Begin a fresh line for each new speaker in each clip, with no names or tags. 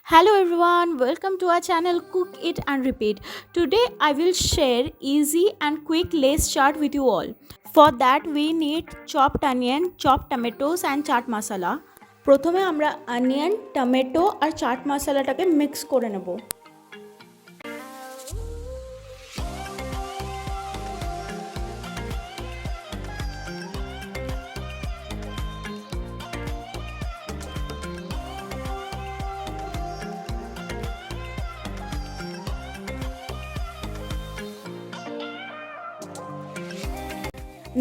Hello everyone, welcome to our channel Cook It and Repeat. Today I will share easy and quick lace chart with you all. For that we need chopped onion, chopped tomatoes and chaat masala. প্রথমে আমরা onion, tomato আর চাট মশলাটাকে mix করে নেব।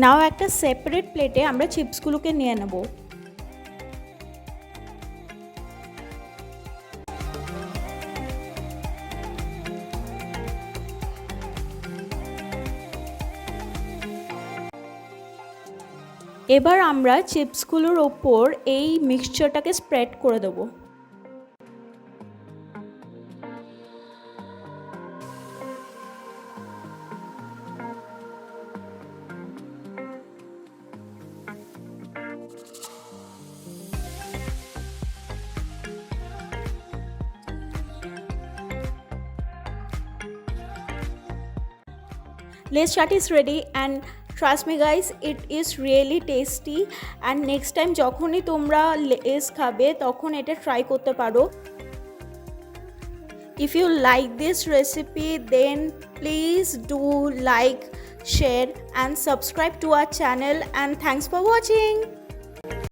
নাও একটা separate প্লেটে আমরা চিপসগুলোকে নিয়ে নেব। এবার আমরা চিপসগুলোর ওপর এই মিক্সচারটাকে স্প্রেড করে দেব। Lays Chaat is ready and trust me guys, it is really tasty and next time যখনই তোমরা লেস খাবে তখন এটা ট্রাই করতে পারো। If you like this recipe then please do like, share and subscribe to our channel and thanks for watching.